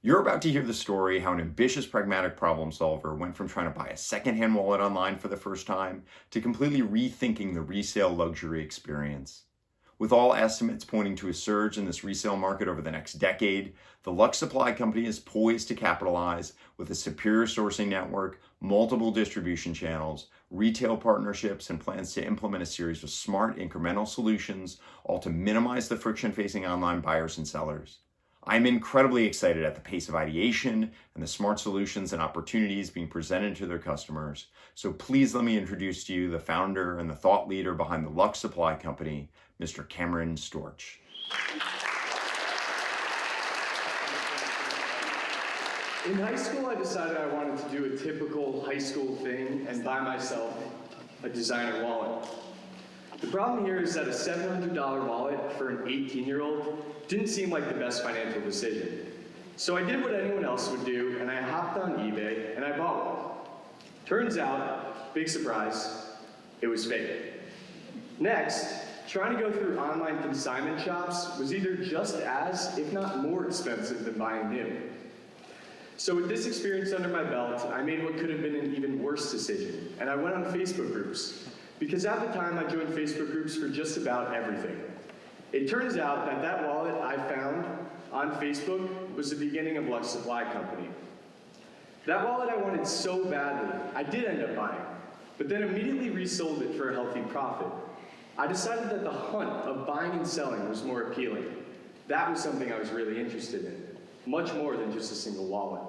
You're about to hear the story how an ambitious, pragmatic problem solver went from trying to buy a secondhand wallet online for the first time to completely rethinking the resale luxury experience. With all estimates pointing to a surge in this resale market over the next decade, the Luxe Supply Company is poised to capitalize with a superior sourcing network, multiple distribution channels, retail partnerships, and plans to implement a series of smart incremental solutions, all to minimize the friction facing online buyers and sellers. I'm incredibly excited at the pace of ideation and the smart solutions and opportunities being presented to their customers. So please let me introduce to you the founder and the thought leader behind the Luxe Supply Company, Mr. Cameron Storch. In high school, I decided I wanted to do a typical high school thing and buy myself a designer wallet. The problem here is that a $700 wallet for an 18-year-old didn't seem like the best financial decision. So I did what anyone else would do, and I hopped on eBay and I bought one. Turns out, big surprise, it was fake. Next, trying to go through online consignment shops was either just as, if not more expensive than buying new. So with this experience under my belt, I made what could have been an even worse decision, and I went on Facebook groups. Because at the time, I joined Facebook groups for just about everything. It turns out that that wallet I found on Facebook was the beginning of Luxe Supply Company. That wallet I wanted so badly, I did end up buying, but then immediately resold it for a healthy profit. I decided that the hunt of buying and selling was more appealing. That was something I was really interested in, much more than just a single wallet.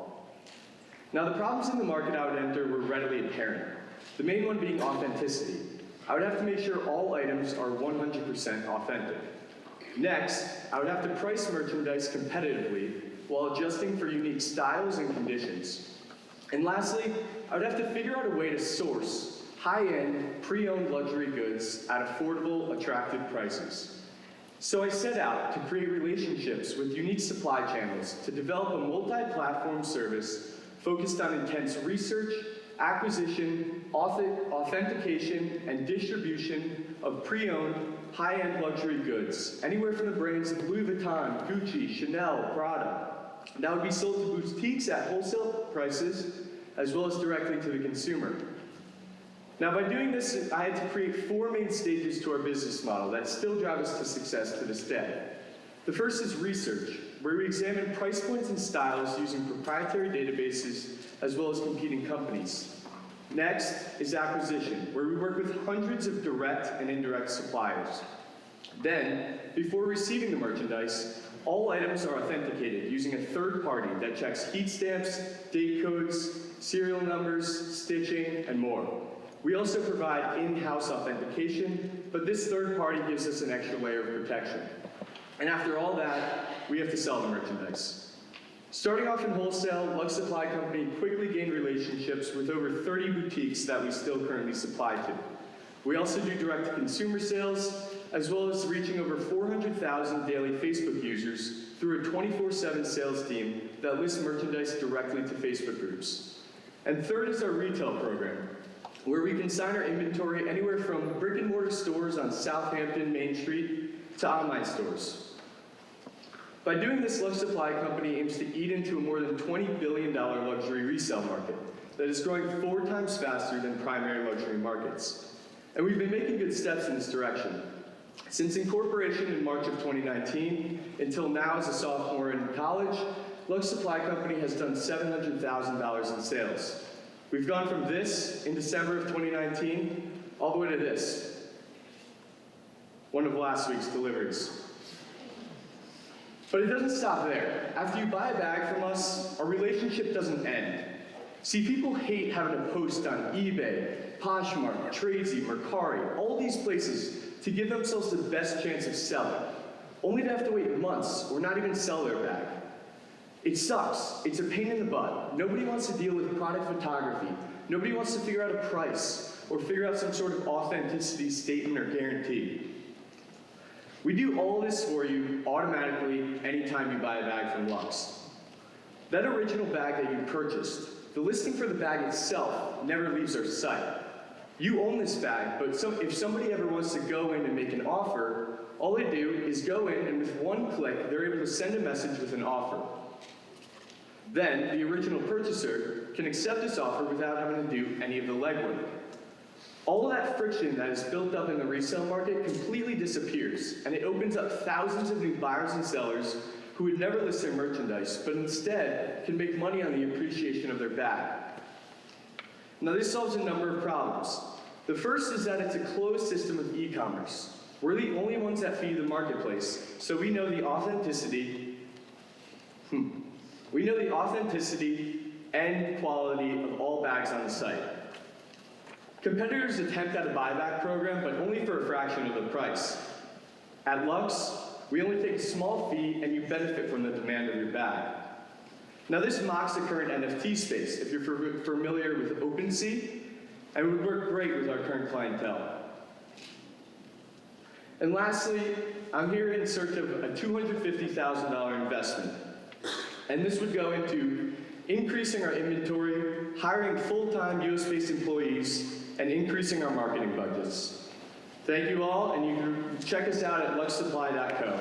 Now, the problems in the market I would enter were readily apparent, the main one being authenticity. I would have to make sure all items are 100% authentic. Next, I would have to price merchandise competitively while adjusting for unique styles and conditions. And lastly, I would have to figure out a way to source high-end, pre-owned luxury goods at affordable, attractive prices. So I set out to create relationships with unique supply channels to develop a multi-platform service focused on intense research, acquisition, authentication, and distribution of pre-owned, high-end luxury goods, anywhere from the brands of Louis Vuitton, Gucci, Chanel, Prada. That would be sold to boutiques at wholesale prices, as well as directly to the consumer. Now, by doing this, I had to create 4 main stages to our business model that still drive us to success to this day. The first is research, where we examine price points and styles using proprietary databases as well as competing companies. Next is acquisition, where we work with hundreds of direct and indirect suppliers. Then, before receiving the merchandise, all items are authenticated using a third party that checks heat stamps, date codes, serial numbers, stitching, and more. We also provide in-house authentication, but this third party gives us an extra layer of protection. And after all that, we have to sell the merchandise. Starting off in wholesale, Luxe Supply Company quickly gained relationships with over 30 boutiques that we still currently supply to. We also do direct-to-consumer sales, as well as reaching over 400,000 daily Facebook users through a 24/7 sales team that lists merchandise directly to Facebook groups. And third is our retail program, where we consign our inventory anywhere from brick-and-mortar stores on Southampton Main Street to online stores. By doing this, Luxe Supply Company aims to eat into a more than $20 billion luxury resale market that is growing 4 times faster than primary luxury markets. And we've been making good steps in this direction. Since incorporation in March of 2019, until now as a sophomore in college, Luxe Supply Company has done $700,000 in sales. We've gone from this in December of 2019 all the way to this, one of last week's deliveries. But it doesn't stop there. After you buy a bag from us, our relationship doesn't end. See, people hate having to post on eBay, Poshmark, Tradesy, Mercari, all these places to give themselves the best chance of selling, only to have to wait months or not even sell their bag. It sucks. It's a pain in the butt. Nobody wants to deal with product photography. Nobody wants to figure out a price or figure out some sort of authenticity statement or guarantee. We do all this for you automatically anytime you buy a bag from Luxe. That original bag that you purchased, the listing for the bag itself never leaves our site. You own this bag, but if somebody ever wants to go in and make an offer, all they do is go in and with one click, they're able to send a message with an offer. Then, the original purchaser can accept this offer without having to do any of the legwork. All of that friction that is built up in the resale market completely disappears, and it opens up thousands of new buyers and sellers who would never list their merchandise, but instead can make money on the appreciation of their bag. Now, this solves a number of problems. The first is that it's a closed system of e-commerce. We're the only ones that feed the marketplace, so we know the authenticity and quality of all bags on the site. Competitors attempt at a buyback program, but only for a fraction of the price. At Luxe, we only take a small fee and you benefit from the demand of your bag. Now, this mocks the current NFT space, if you're familiar with OpenSea, and would work great with our current clientele. And lastly, I'm here in search of a $250,000 investment. And this would go into increasing our inventory, hiring full-time US-based employees, and increasing our marketing budgets. Thank you all, and you can check us out at luxsupply.co.